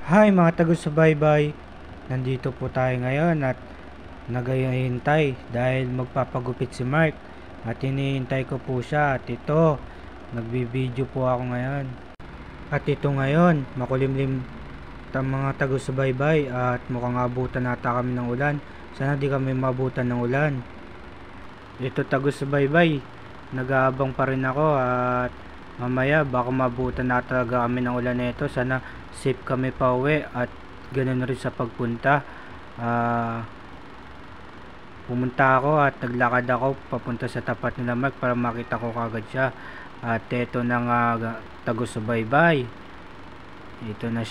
Hi mga taga-subaybay, nandito po tayo ngayon at nagahintay dahil magpapagupit si Mark at hinihintay ko po siya at ito, nagbibideo po ako ngayon. At ito ngayon, makulimlim mga taga-subaybay at mukhang abutan nata kami ng ulan. Sana di kami mabutan ng ulan. Ito taga-subaybay, nag-aabang pa rin ako at mamaya baka mabutan na talaga kami ng ulan nito. Sana safe kami pa uwi at ganoon rin sa pagpunta. Pumunta ako at naglakad ako papunta sa tapat nila Mark para makita ko kagad siya. At eto na nga taga-subaybay. Ito na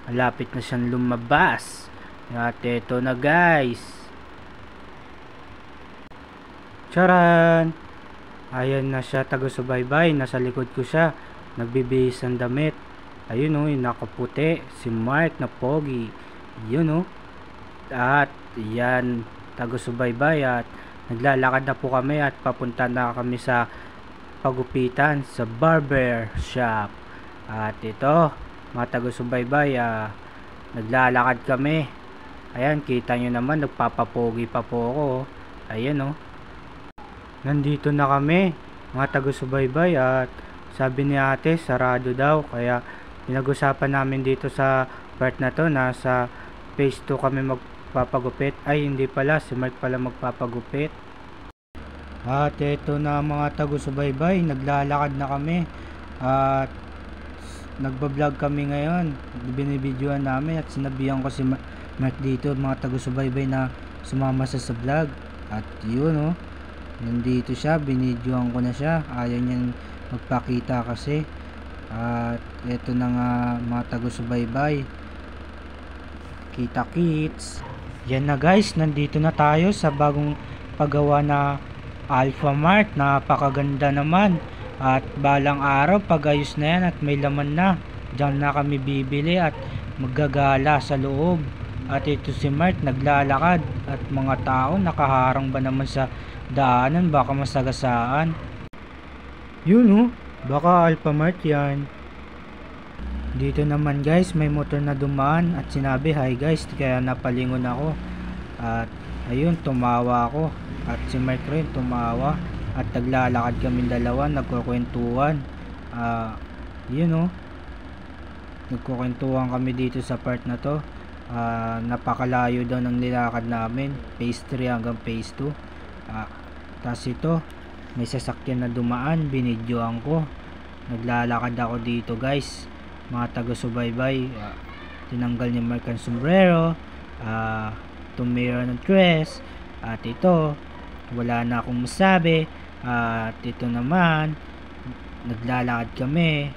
malapit na siyang lumabas. At eto na guys. Charan! Ayan na siya taga-subaybay. Nasa likod ko siya. Nagbibihis ng damit. Ayun o, nakaputi. Si Mark na pogi. Yun o. At yan, taga-subaybay. At naglalakad na po kami at papunta na kami sa pagupitan sa barber shop. At ito, mga taga-subaybay, naglalakad kami. Ayan, kita nyo naman, nagpapapogi pa po ako. Ayan o. Nandito na kami, mga taga-subaybay, at sabi ni ate, sarado daw. Kaya pinag-usapan namin dito sa part na to, nasa phase 2 kami magpapagupit. Ay, hindi pala, si Mark pala magpapagupit. At eto na mga taga-subaybay, naglalakad na kami. At nagbablog kami ngayon. Binibidyoan namin at sinabihan ko si Mark dito, mga taga-subaybay, na sumama sa vlog. At yun nandito siya, binidyoan ko na siya. Ayaw niyang magpakita kasi. At eto na nga mga taga-subaybay, kita kits. Yan na guys, nandito na tayo sa bagong paggawa na Alphamart. Napakaganda naman. At balang araw pag ayos na yan at may laman na, dyan na kami bibili at maggagala sa loob. At ito si Mark naglalakad at mga tao nakaharang ba naman sa daanan, baka masagasaan. Yun baka Alphamart yan. Dito naman guys, may motor na dumaan at sinabi hi guys, kaya napalingon ako. At ayun, tumawa ako at si Mark rin tumawa. At naglalakad kami dalawa, nagkukwentuhan. Yun nagkukwentuhan kami dito sa part na to. Napakalayo daw ng nilakad namin, phase 3 hanggang phase 2. Tas ito, may sasakyan na dumaan, binidyoan ko. Naglalakad ako dito guys, mga taga-subaybay. Tinanggal ni Mark ang sombrero, tumira ng dress. At ito, wala na akong masabi. At ito naman, naglalakad kami.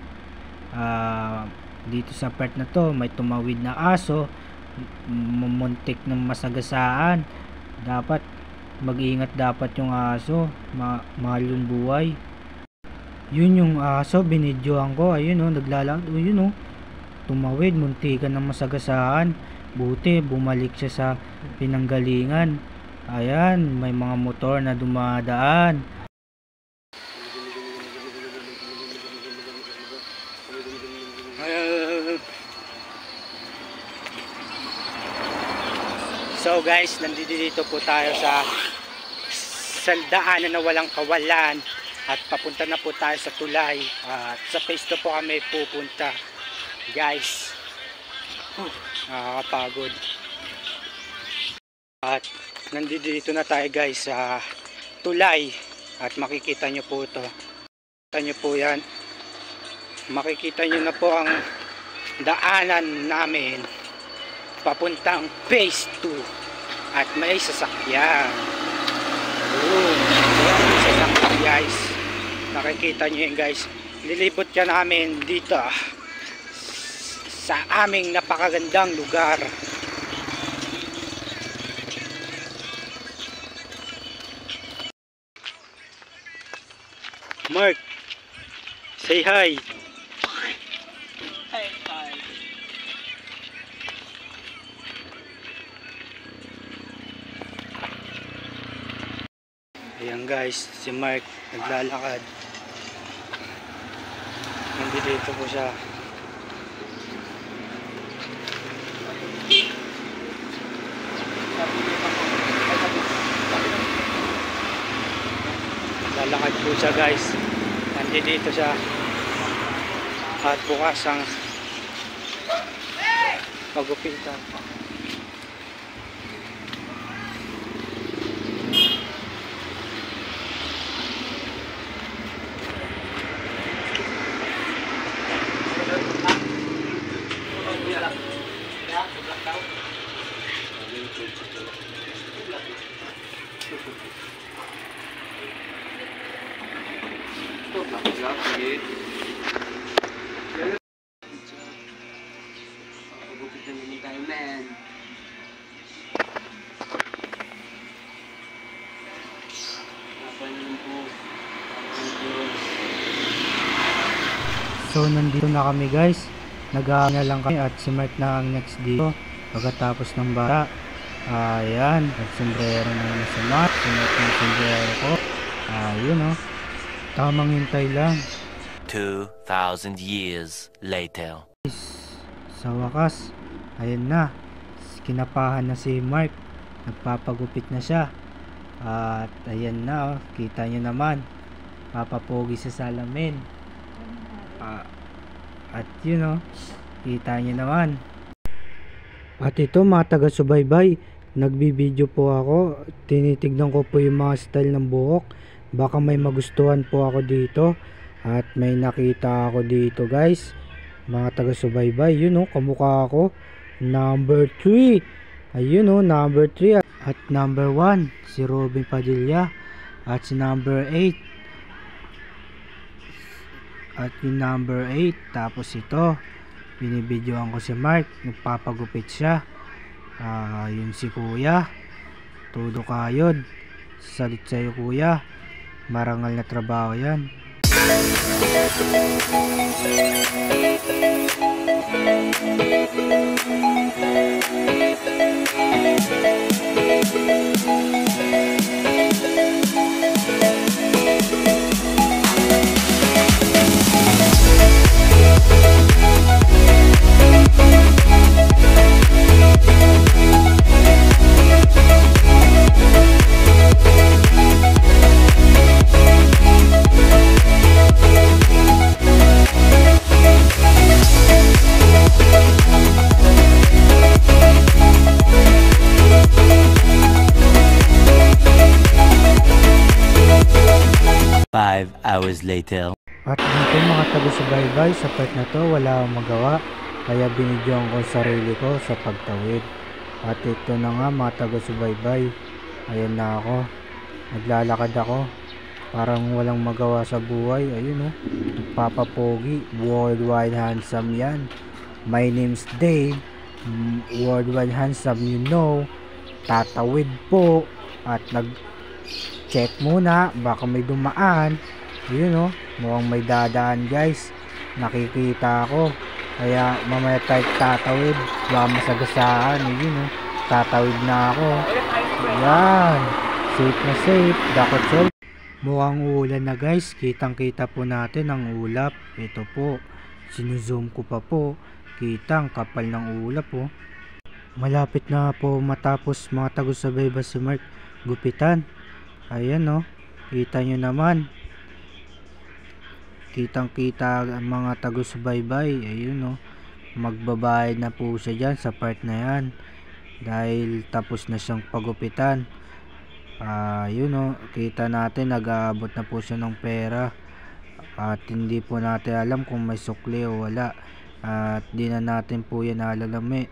Dito sa part na to, may tumawid na aso, muntik ng masagasaan. Dapat mag-iingat dapat yung aso, mahal yung buhay. Yun yung aso, binidyoan ko. Ayun naglalakad. Yun tumawid, muntikan ng masagasaan. Buti bumalik siya sa pinanggalingan. Ayan, may mga motor na dumadaan. So guys, nandito po tayo sa daanan na walang kawalan at papunta na po tayo sa tulay. At sa phase 2 po kami pupunta guys. Nakakapagod. At nandito na tayo guys sa tulay at makikita nyo po ito. Makikita nyo po yan. Makikita nyo na po ang daanan namin papuntang phase 2 at may sasakyan. May sasakyan guys, nakikita nyo yun guys. Lilibot ka namin dito sa aming napakagandang lugar. Mark, say hi. Hi. Ayan guys, si Mark naglalakad. Nandito po siya. po siya guys. Nandito siya. At bukas ang pagupitan. So nandito na kami guys. Nag-aaral na lang kami at si Mark na ang next dito pagkatapos ng bata. Ayan, nagsombrero na naman si Mark. Sunod ng sombrero ko. Ayun o. Tamang hintay lang. 2,000 years later. Sa wakas, ayun na. Kinapahan na si Mark. Nagpapagupit na siya. At ayan na, kita nyo naman. Papapogi sa salamin. At yun kita nyo naman. At ito mga taga-subaybay, nagbibideo po ako. Tinitignan ko po yung mga style ng buhok. Baka may magustuhan po ako dito. At may nakita ako dito guys, mga taga-subaybay. Yun kamukha ako. Number 3. Ayun number 3. At number 1, si Robin Padilla. At si number 8. At yung number 8. Tapos ito, binibidyoan ko si Mark. Nagpapagupit siya. Yun si kuya. Todo kayod. Salit sa'yo kuya. Marangal na trabaho yan. Hours later. At dito mga taga-subaybay, sa part na to wala akong magawa, kaya binidyoan ko sarili ko sa pagtawid. At ito na nga mga taga-subaybay, ayan na ako, naglalakad ako, parang walang magawa sa buhay. Ayun nagpapapogi, worldwide handsome yan. My name's Dave, worldwide handsome, tatawid po. At nag-check muna, baka may dumaan. Ayun mukhang may dadaan guys, nakikita ako, kaya mamaya tayo tatawid, baka masagasaan. Ayun tatawid na ako. Ayan, safe na safe, dakot sol. Mukhang ulan na guys, kitang kita po natin ang ulap. Ito po, sinuzoom ko pa po, kitang kapal ng ulap po. Malapit na po matapos mga taga-subaybay si Mark gupitan. Ayan kita nyo naman, kitang kita ang mga taga-subaybay. Ayun magbabayad na po siya dyan sa part na yan dahil tapos na siyang pagupitan. Ayun kita natin nag-aabot na po siya ng pera. At hindi po natin alam kung may sukli o wala. At di na natin po yan alamin.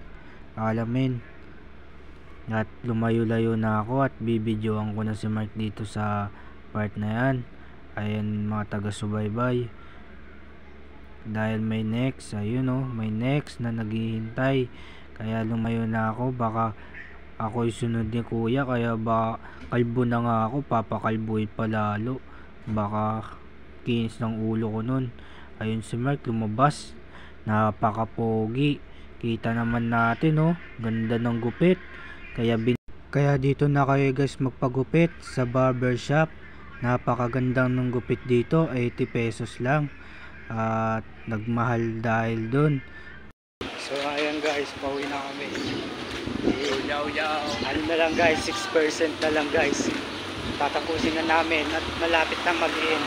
At lumayo-layo na ako at bibidyoan ko na si Mark dito sa part na yan. Ayan mga taga-subaybay, dahil may next. Ayun may next na naghihintay, kaya lumayo na ako. Baka ako'y sunod ni kuya, kaya baka kalbo na nga ako, papakalbuhin pa lalo. Baka kinis ng ulo ko nun. Ayun si Mark lumabas, napakapogi. Kita naman natin ganda ng gupit. Kaya dito na kayo guys magpagupit sa barbershop. Napakagandang ng gupit dito, 80 pesos lang. At nagmahal dahil dun. So ayan guys, pauwi na kami. Ano na lang guys, 6% na lang guys. tatapusin na namin at malapit na mag-end.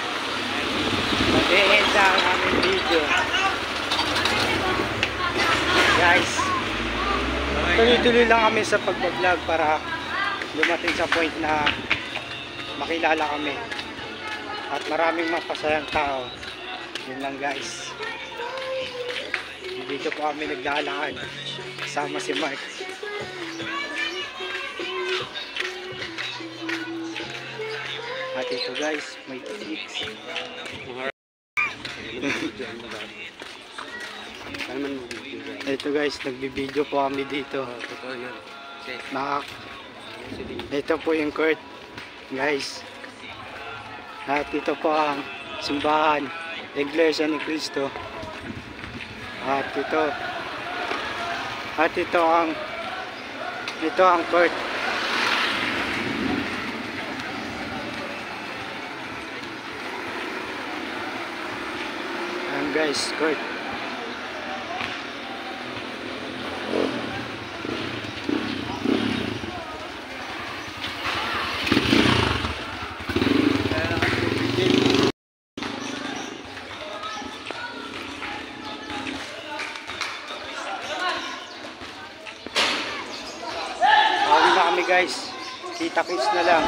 Mag-end na ang aming video. Guys, tuloy-tuloy lang kami sa pag-vlog para dumating sa point na makilala kami at maraming mapasayang tao. Yun lang guys. Dito po kami naglalakad kasama si Mark. At ito guys, may tips. Ito guys, nagbibideo po kami dito. Ito po yung court guys. At ito po ang simbahan Iglesia ni Cristo. At ito ang court. Ayan guys, court. Guys, kita-kits na lang.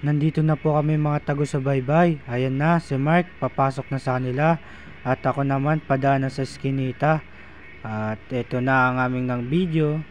Nandito na po kami mga tago-subaybay. Ayan na, si Mark papasok na sa kanila at ako naman padaan na sa eskinita. At ito na ang aming ng video.